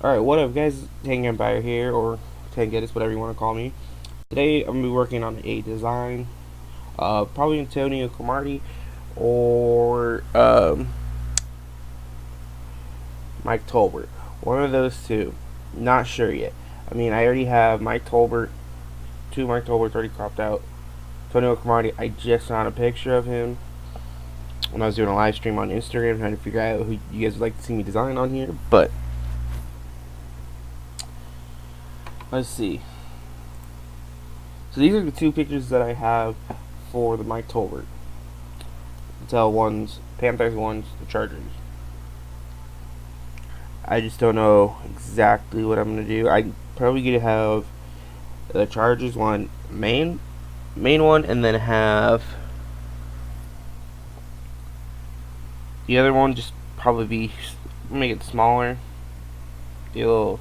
Alright, what up guys, Tank Empire here, or Tangetis, whatever you want to call me. Today I'm going to be working on a design, probably Antonio Cromartie or Mike Tolbert. One of those two. Not sure yet. I mean, I already have Mike Tolbert, two Mike Tolberts already cropped out. Antonio Cromartie, I just found a picture of him when I was doing a live stream on Instagram trying to figure out who you guys would like to see me design on here, but let's see. So these are the two pictures that I have for the Mike Tolbert. Intel ones, Panthers ones, the Chargers. I just don't know exactly what I'm gonna do. I'm probably gonna have the Chargers one main one, and then have the other one just probably be make it smaller, get a little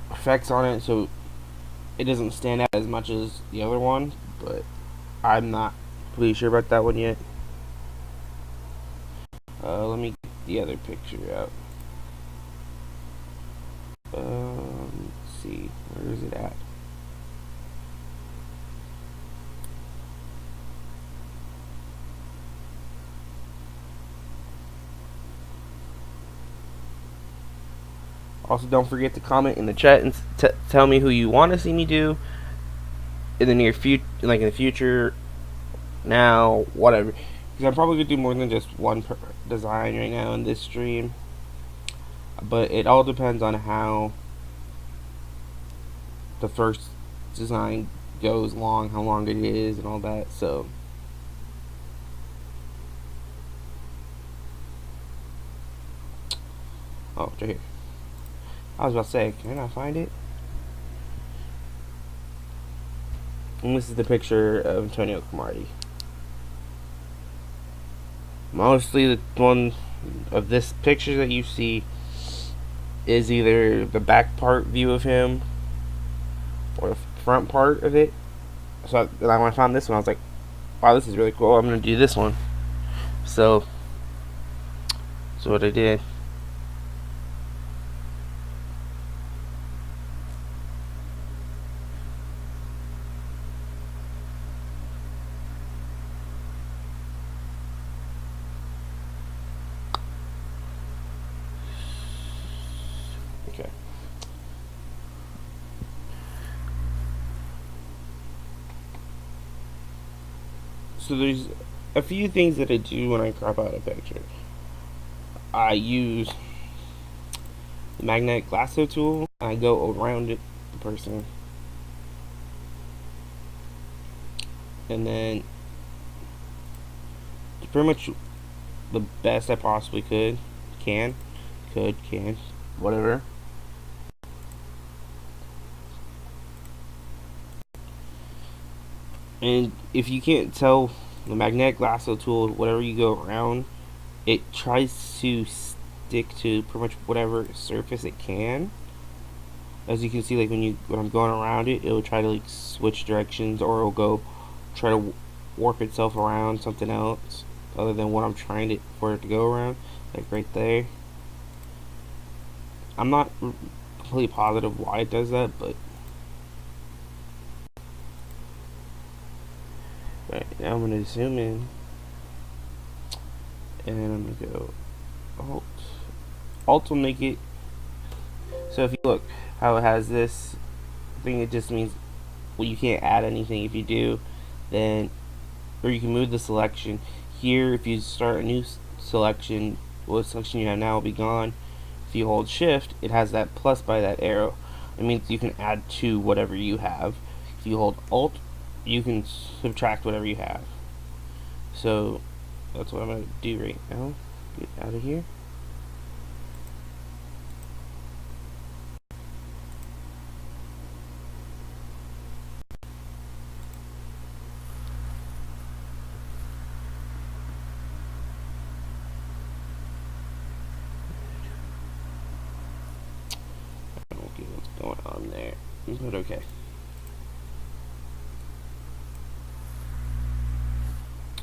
effects on it so it doesn't stand out as much as the other one, but I'm not completely sure about that one yet. Let me get the other picture out. Let's see, where is it at? Also, don't forget to comment in the chat and tell me who you want to see me do in the near future, like in the future, now, whatever. Because I'm probably gonna do more than just one design right now in this stream. But it all depends on how the first design goes long, how long it is, and all that. So, oh, it's right here. I was about to say, can I not find it? And this is the picture of Antonio Cromartie. Mostly the one of this picture that you see is either the back part view of him or the front part of it. So when I found this one, I was like, wow, this is really cool. I'm going to do this one. So what I did. Okay. So there's a few things that I do when I crop out a picture. I use the magnetic lasso tool. I go around it, the person, and then pretty much the best I possibly can, whatever. And if you can't tell, the magnetic lasso tool, whatever you go around, it tries to stick to pretty much whatever surface it can. As you can see, like when I'm going around it, it'll try to like switch directions, or it'll go try to warp itself around something else other than what I'm trying for it to go around, like right there. I'm not completely positive why it does that, but right now I'm gonna zoom in, and then I'm gonna go Alt will make it so if you look how it has this thing, it just means, well, you can't add anything. If you do, then, or you can move the selection here. If you start a new selection, what selection you have now will be gone. If you hold shift, it has that plus by that arrow. It means you can add to whatever you have. If you hold alt, you can subtract whatever you have. So that's what I'm going to do right now. Get out of here. I don't get what's going on there, but okay.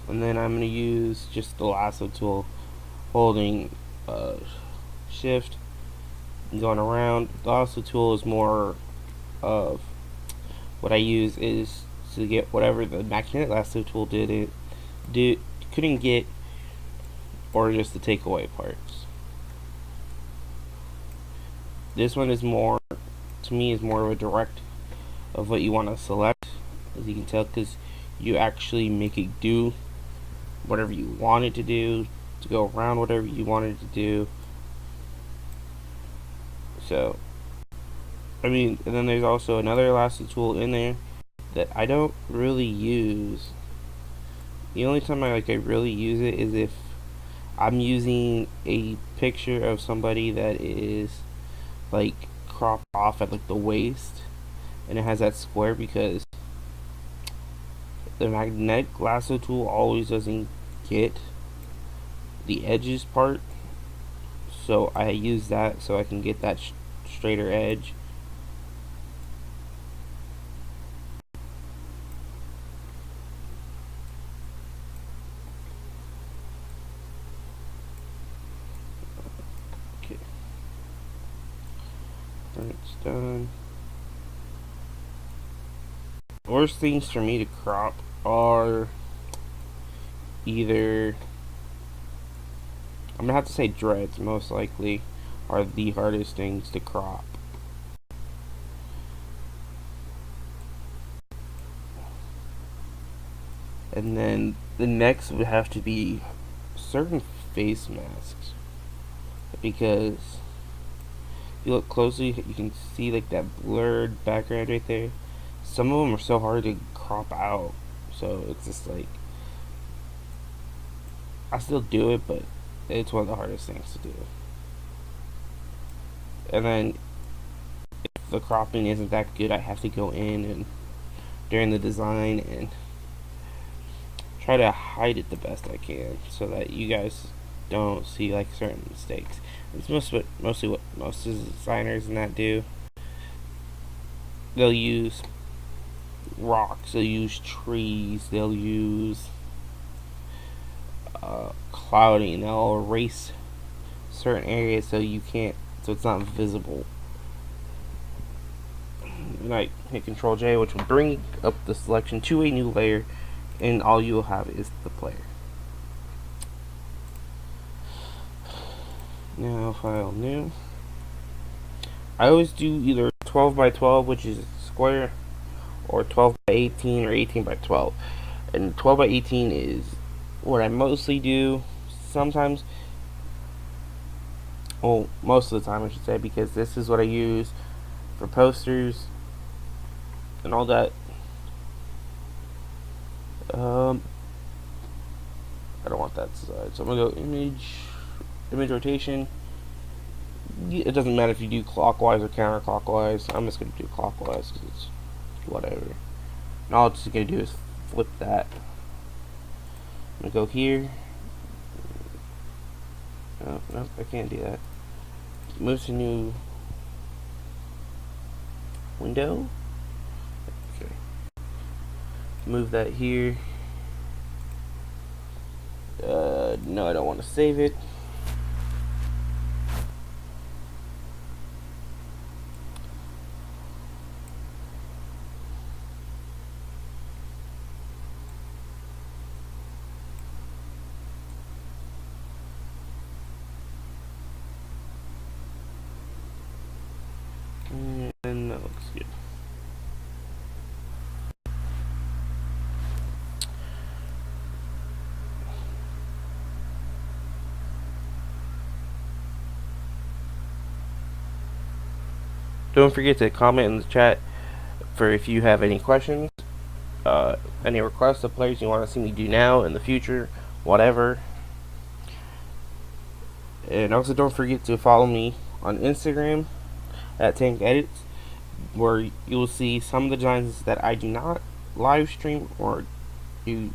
And then I'm going to use just the lasso tool, holding shift, going around. The lasso tool is more of what I use is to get whatever the magnetic lasso tool couldn't get, or just to take away parts. This one is more, to me, is more of a direct of what you want to select, as you can tell, because you actually make it do whatever you want it to do, to go around whatever you want it to do. So, I mean, and then there's also another lasso tool in there that I don't really use. The only time I really use it is if I'm using a picture of somebody that is like cropped off at like the waist, and it has that square, because the magnetic lasso tool always doesn't get the edges part, so I use that so I can get that straighter edge. Okay, that's done. Worst things for me to crop are either, I'm gonna have to say dreads, most likely, are the hardest things to crop. And then the next would have to be certain face masks, because if you look closely, you can see like that blurred background right there. Some of them are so hard to crop out, so it's just like, I still do it, but it's one of the hardest things to do. And then if the cropping isn't that good, I have to go in and during the design and try to hide it the best I can, so that you guys don't see like certain mistakes. It's mostly what most designers and that do. They'll use rocks, they'll use trees, they'll use clouding, they'll erase certain areas so it's not visible. And I hit Control J, which will bring up the selection to a new layer, and all you will have is the player. Now, file new. I always do either 12 by 12, which is square, or 12 by 18 or 18 by 12. And 12 by 18 is what I mostly do. Sometimes, well, most of the time I should say, because this is what I use for posters and all that. I don't want that side, so I'm gonna go image rotation. It doesn't matter if you do clockwise or counterclockwise. I'm just gonna do clockwise because it's whatever. And all it's gonna do is flip that. I'm gonna go here. Oh, no, I can't do that. Move to new window. Okay. Move that here. No, I don't want to save it. And that looks good. Don't forget to comment in the chat for if you have any questions, any requests of players you want to see me do now, in the future, whatever. And also don't forget to follow me on Instagram at Tank Edits, where you will see some of the designs that I do not live stream or do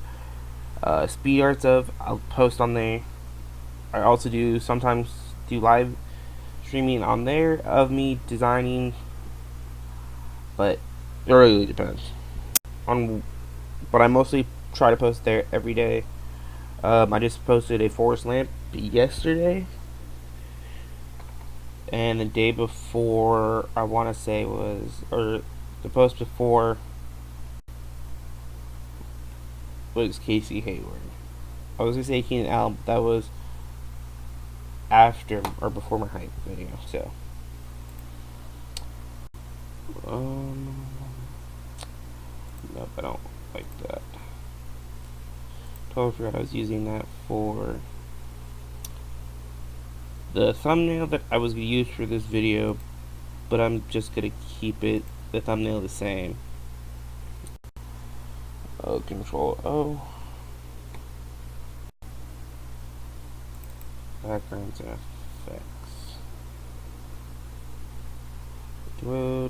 speed arts of. I'll post on there. I also do sometimes do live streaming on there of me designing, but it really depends on. But I mostly try to post there every day. I just posted a forest lamp yesterday. And the day before, I want to say or the post before was Casey Hayward. I was gonna say Keenan Allen, but that was after or before my hype video. So, nope, I don't like that. Totally forgot I was using that for the thumbnail that I was gonna use for this video, but I'm just gonna keep the thumbnail the same. Control O. Backgrounds and effects. Do I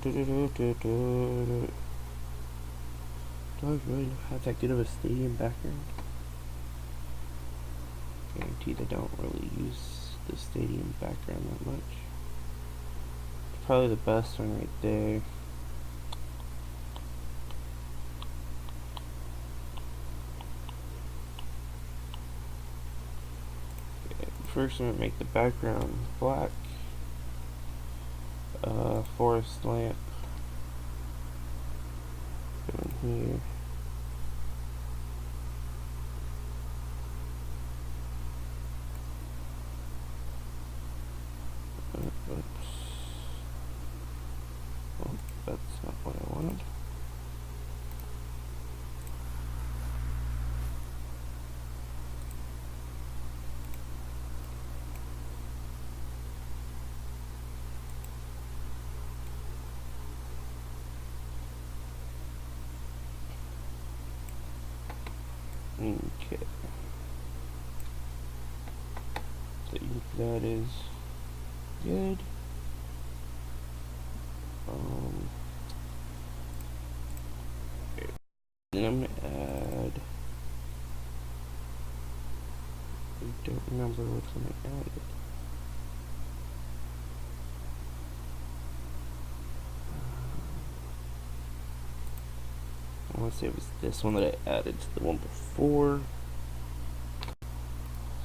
really have that good of a stadium background? Guarantee they don't really use the stadium background that much. It's probably the best one right there. First, I'm gonna make the background black. Forest lamp. Go in here. Oops. Oh, that's not what I wanted. Okay. So that is good. Then I'm gonna add. I don't remember which one I added. I want to say it was this one that I added to the one before.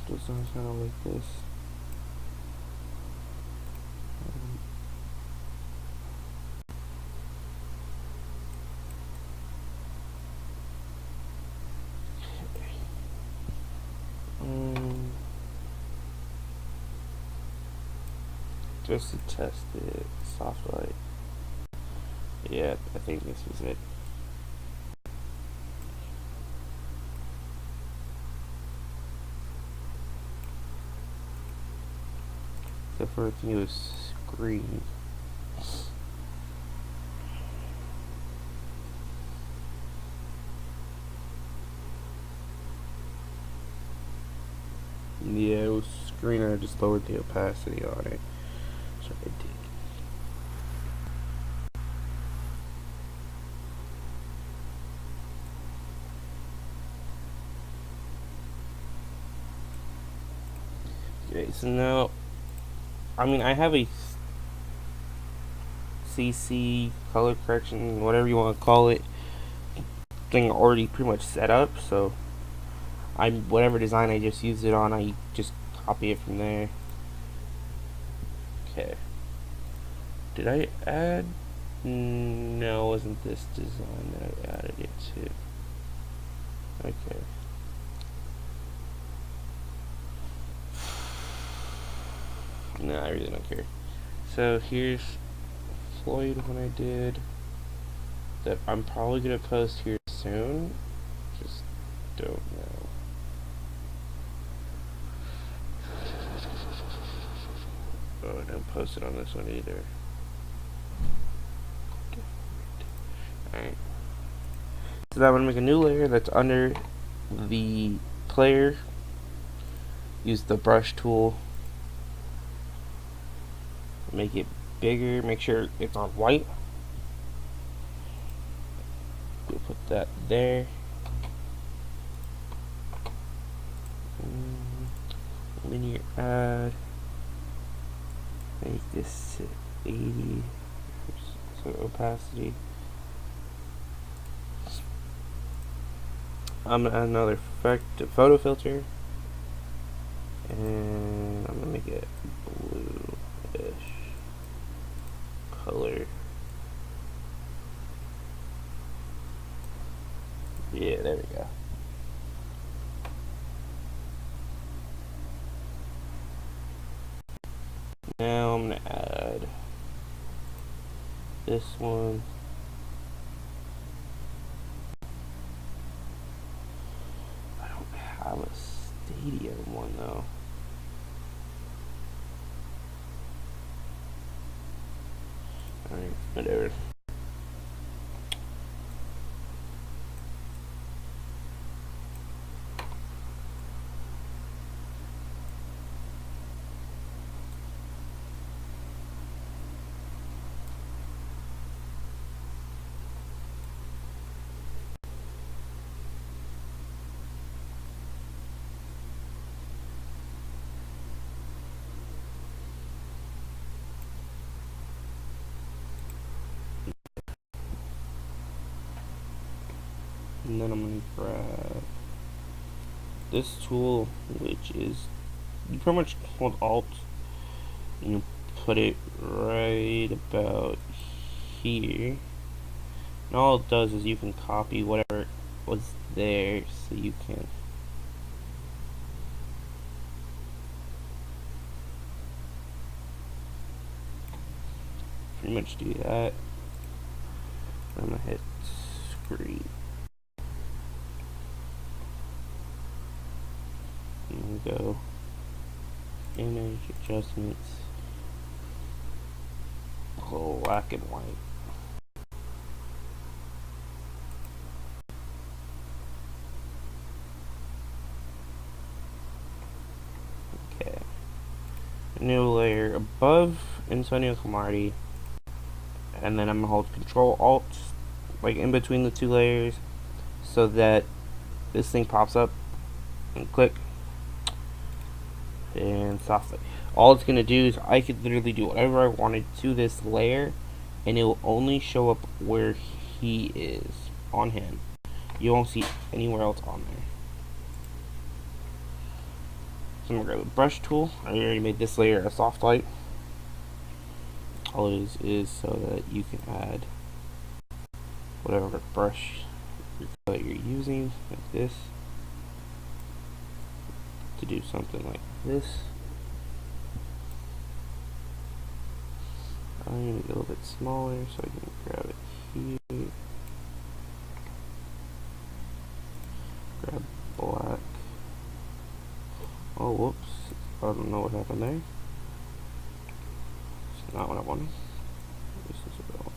Still sounds kind of like this. Just to test it, soft light. Yeah, I think this was it. The first thing was screen. Yeah, it was screen. I just lowered the opacity on it. So I did. Okay, so now, I mean, I have a CC color correction, whatever you want to call it, thing already pretty much set up. So whatever design I just used it on, I just copy it from there. Okay. Did I add? No, it wasn't this design that I added it to. Okay. No, I really don't care. So here's Floyd when I did that. I'm probably gonna post here soon. Just don't know. Oh, I don't post it on this one either. Alright. So now I'm gonna make a new layer that's under the player. Use the brush tool. Make it bigger. Make sure it's on white. We'll put that there. Linear add. Make this to 80. So opacity. I'm gonna add another photo filter, and I'm gonna make it blue-ish. color. Yeah, there we go. Now I'm gonna add this one. I don't have a stadium one though. Alright, whatever. And then I'm going to grab this tool, which is, you pretty much hold Alt and you put it right about here. And all it does is you can copy whatever was there, so you can pretty much do that. I'm going to hit screen. And we go image adjustments, black and white. Okay, a new layer above Antonio Cromartie, and then I'm gonna hold Control Alt like in between the two layers so that this thing pops up, and click and softly. All it's gonna do is I could literally do whatever I wanted to this layer, and it will only show up where he is on him. You won't see anywhere else on there. So I'm gonna grab the brush tool. I already made this layer a soft light. All it is so that you can add whatever brush that you're using, like this, to do something like this. I'm going to make it a little bit smaller so I can grab it here. Grab black. Oh, whoops. I don't know what happened there. It's not what I wanted. This is what I want.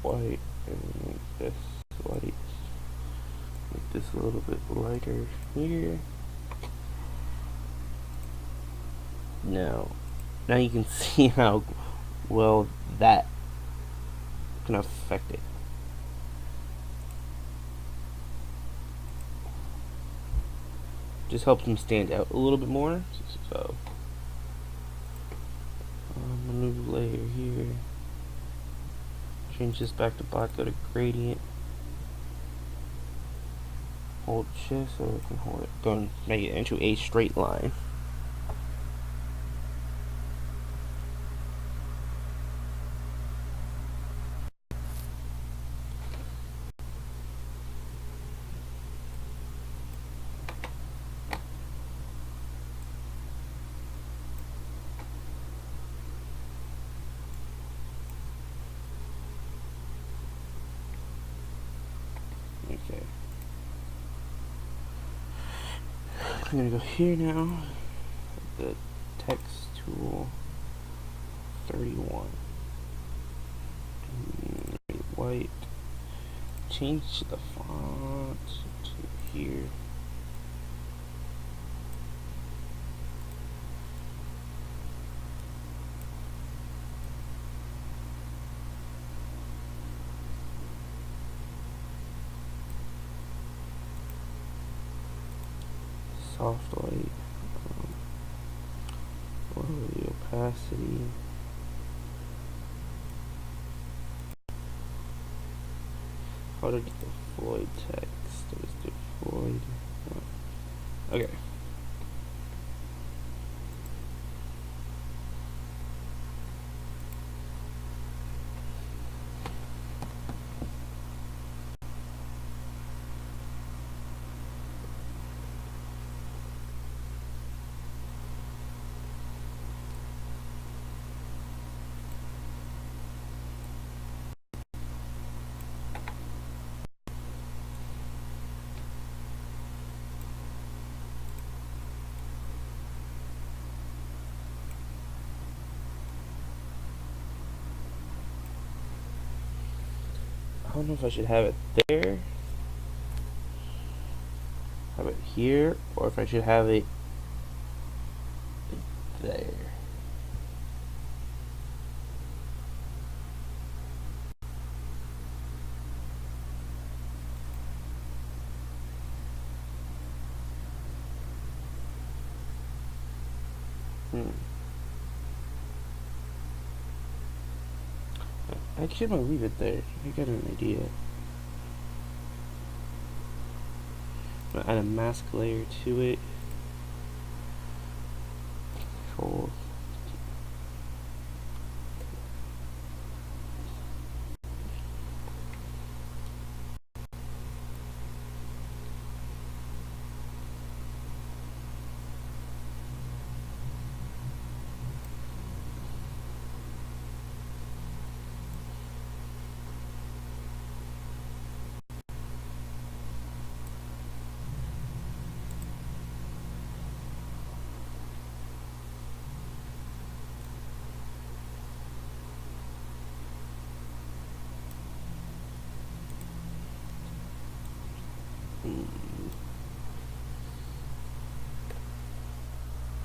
White and make this light, make this a little bit lighter here. Now you can see how well that can affect it. Just helps them stand out a little bit more. So a new layer here. Change this back to black, go to gradient, hold shift so we can hold it, go and make it into a straight line. Okay. I'm gonna go here now. The text tool 31. White. Change the font to here. Soft light, lower the opacity, how to get the void text. Let's do void. Okay. I don't know if I should have it there, have it here, or if I should have it there. Actually, I'm gonna leave it there. I got an idea. I'm gonna add a mask layer to it. Control.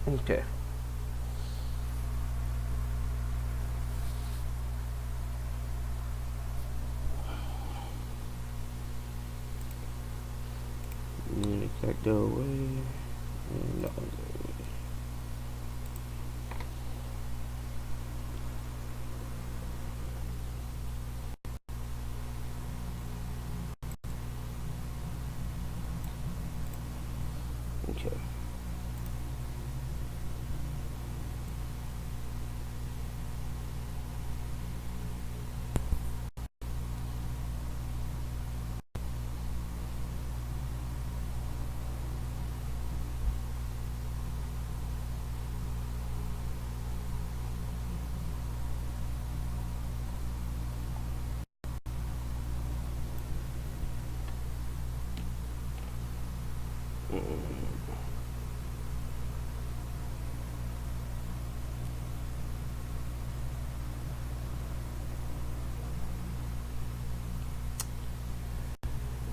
Okay. Make that go away. And that one go away. Okay.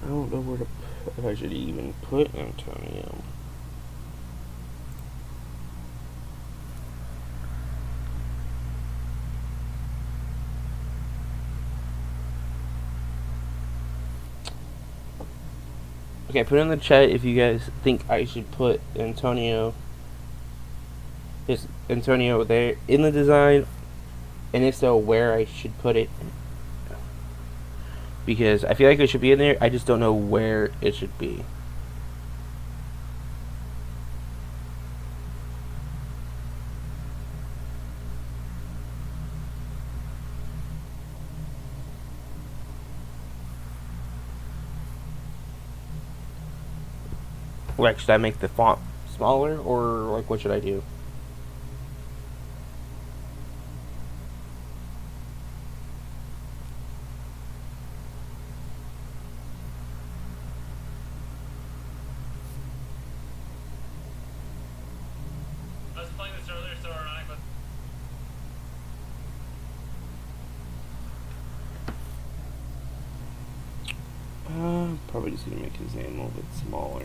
I don't know where to put, if I should even put Antonio. Okay, put in the chat if you guys think I should put Antonio there in the design, and if so, where I should put it. Because I feel like it should be in there, I just don't know where it should be. Like, should I make the font smaller, or like what should I do? I was playing this earlier, so ironic, but Probably just gonna make his name a little bit smaller.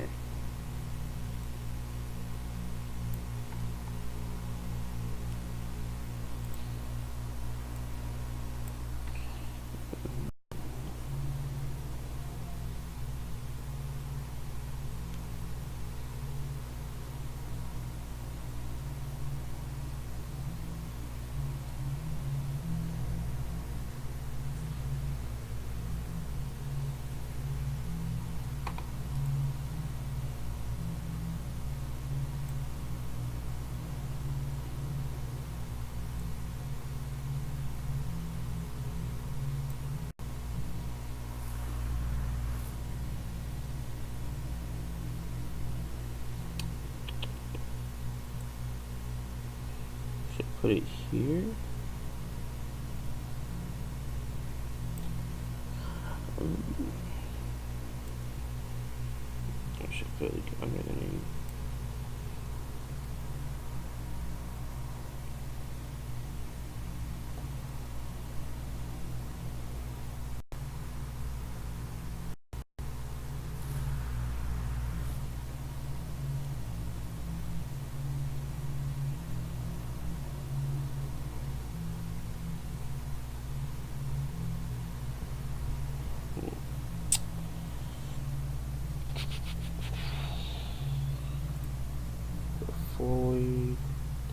put it here. I should put it under the name. Before we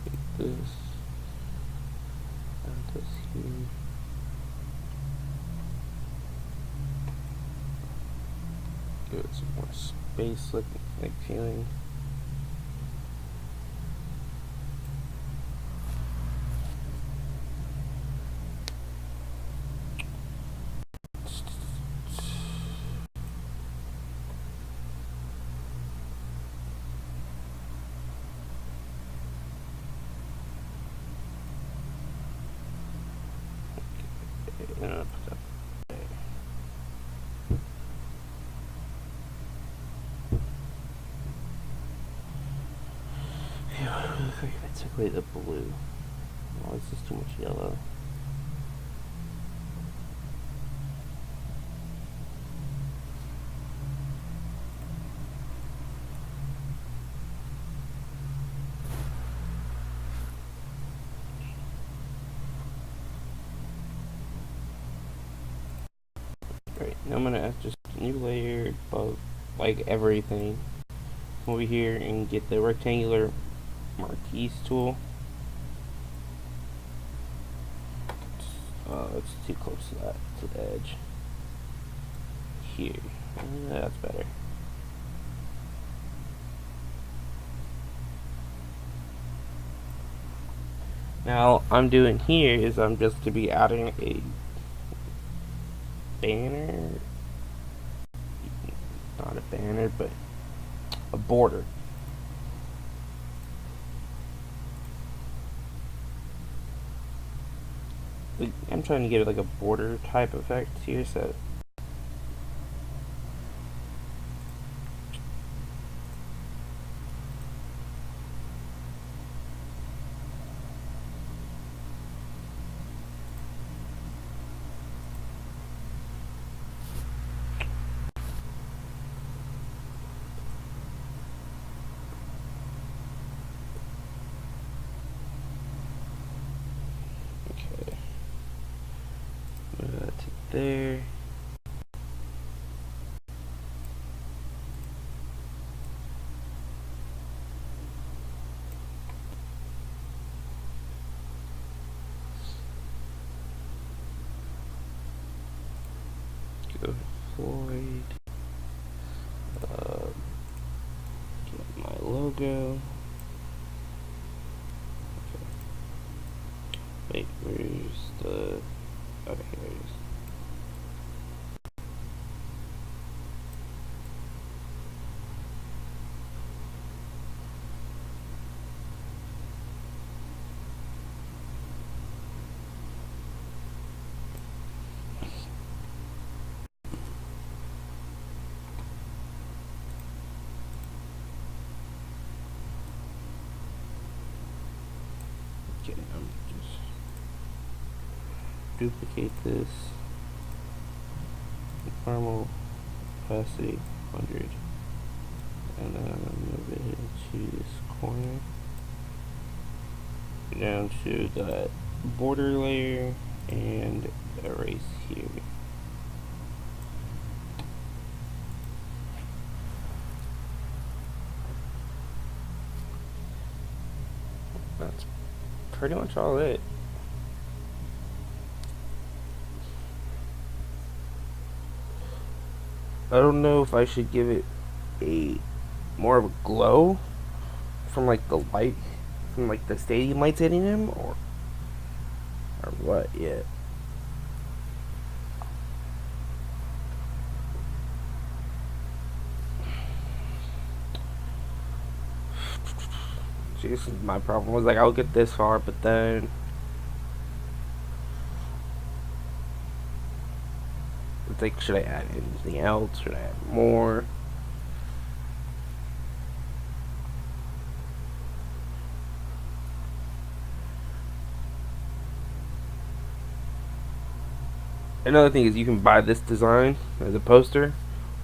take this, add this here. Give it some more space, like feeling. If I took away the blue, oh, this is too much yellow. Right, now I'm gonna add just a new layer above, like everything. Over here and get the rectangular marquise tool. It's too close to the edge. Here, that's better. Now I'm doing here is I'm just to be adding a banner, not a banner, but a border. I'm trying to get like a border type effect here, so there. Go Floyd. Get my logo. Okay. Wait, where's the? Okay, here it is. Okay, I'm just duplicate this. Normal opacity 100, and then I'm gonna move it into this corner, down to that border layer, and erase here. That's pretty much all it. I don't know if I should give it a more of a glow from like the light, from like the stadium lights hitting him, or what yet. See, this is my problem. Was like, I'll get this far, but then it's like, should I add anything else? Should I add more? Another thing is you can buy this design as a poster,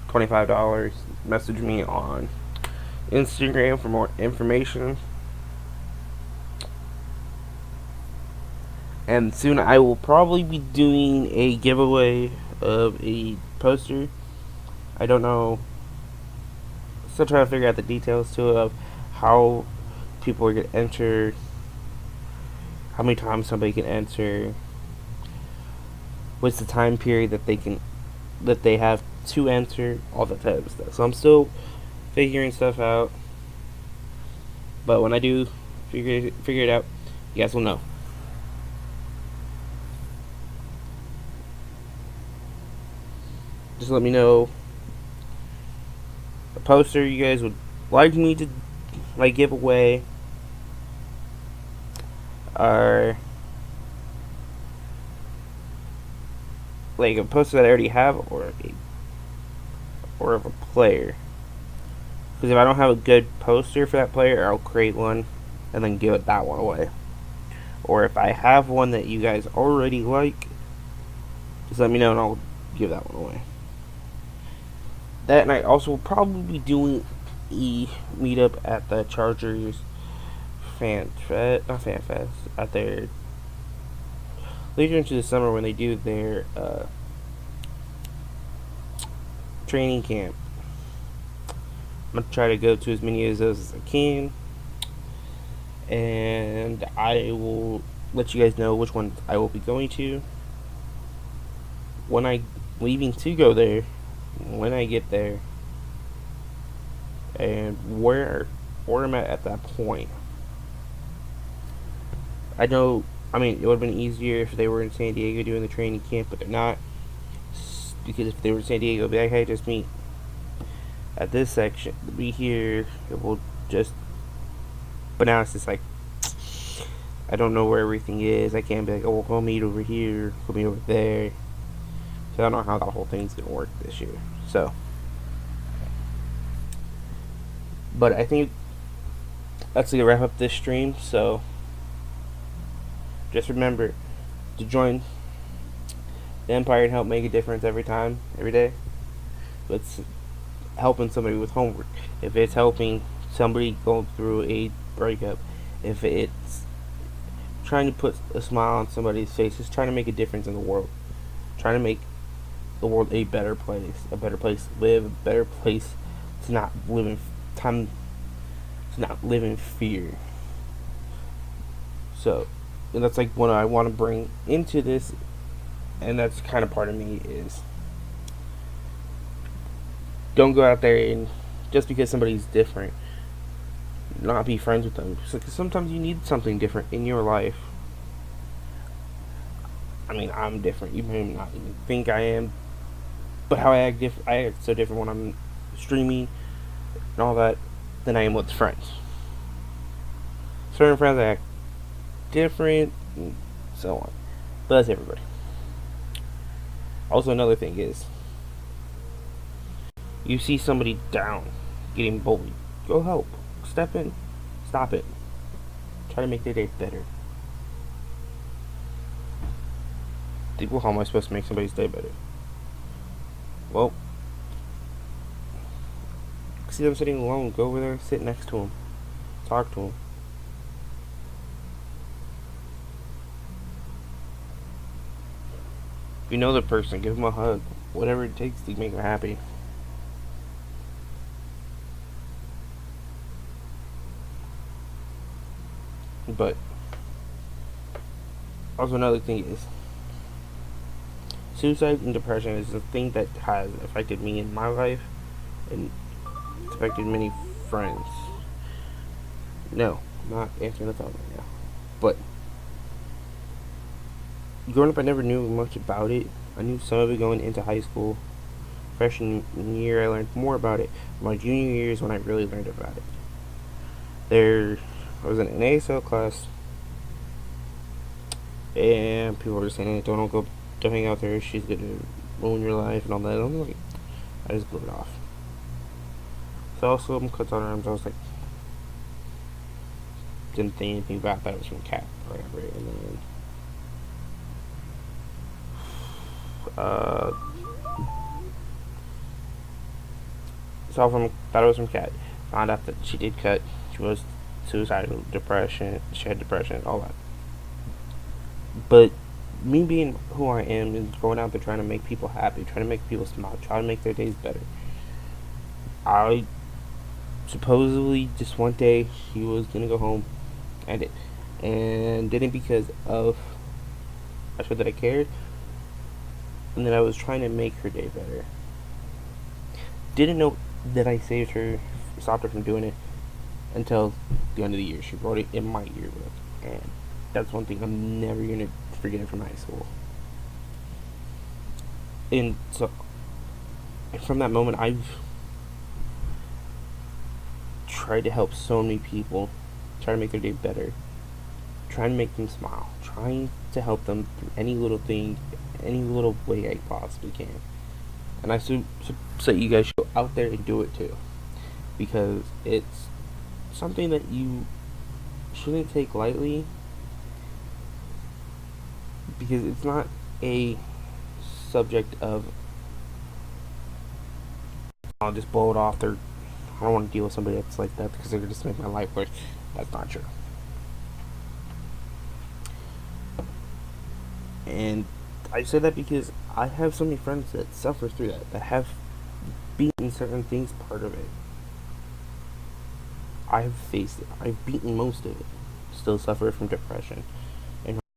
$25. Message me on Instagram for more information. And soon I will probably be doing a giveaway of a poster. I don't know. Still trying to figure out the details to it of how people are going to enter, how many times somebody can enter, what's the time period that they have to enter, all that type of stuff. So I'm still figuring stuff out. But when I do figure it out, you guys will know. Just let me know a poster you guys would like me to give away, or like a poster that I already have, or of a player. Because if I don't have a good poster for that player, I'll create one and then give that one away. Or if I have one that you guys already like, just let me know and I'll give that one away. That night also will probably be doing a meetup at the Chargers not Fan Fest, at their later into the summer when they do their training camp. I'm gonna try to go to as many of those as I can, and I will let you guys know which ones I will be going to when I'm leaving to go there, when I get there, and where I'm at that point. I know, I mean, it would have been easier if they were in San Diego doing the training camp, but they're not. Because if they were in San Diego, it'd be like, hey, just meet at this section. Be here. It will just. But now it's just like, I don't know where everything is. I can't be like, oh, we'll meet over here, we'll meet over there. So I don't know how that whole thing's gonna work this year. So, but I think that's gonna wrap up this stream. So, just remember to join the Empire and help make a difference every day. It's helping somebody with homework. If it's helping somebody go through a breakup, if it's trying to put a smile on somebody's face, it's trying to make a difference in the world, trying to make the world a better place to live, a better place to not live in fear. So, and that's like what I want to bring into this, and that's kind of part of me is don't go out there and just because somebody's different, not be friends with them. Because sometimes you need something different in your life. I mean, I'm different. You may not even think I am, but how I act so different when I'm streaming and all that than I am with friends. Certain friends I act different, and so on. But that's everybody. Also, another thing is, you see somebody down, getting bullied, go help. Step in. Stop it. Try to make their day better. Well, how am I supposed to make somebody's day better? Well, see them sitting alone, go over there, sit next to them, talk to them. If you know the person, give them a hug, whatever it takes to make them happy. But also another thing is, suicide and depression is a thing that has affected me in my life, and it's affected many friends. No, I'm not answering the phone right now. But growing up, I never knew much about it. I knew some of it going into high school. Freshman year, I learned more about it. My junior year is when I really learned about it. I was in an ASL class, and people were saying, hey, don't hang out there. She's gonna ruin your life and all that. I'm like, I just blew it off. So also, I'm cut on arms. I was like, didn't think anything about that. It was from Cat or whatever. And then, so from thought it was from Cat. Found out that she did cut. She was suicidal, depression. She had depression, all that. But me being who I am and going out there trying to make people happy, trying to make people smile, trying to make their days better. I supposedly just one day she was gonna go home, and it, and didn't because of I showed that I cared, and that I was trying to make her day better. Didn't know that I saved her, stopped her from doing it until the end of the year. She wrote it in my yearbook, and that's one thing I'm never gonna forget from high school. And so, from that moment, I've tried to help so many people, try to make their day better, trying to make them smile, trying to help them through any little thing, any little way I possibly can. And I say you guys should go out there and do it too, because it's something that you shouldn't take lightly, because it's not a subject of I'll just blow it off. I don't want to deal with somebody that's like that because they're going to just make my life worse. That's not true. And I say that because I have so many friends that suffer through that have beaten certain things part of it. I've faced it. I've beaten most of it. Still suffer from depression.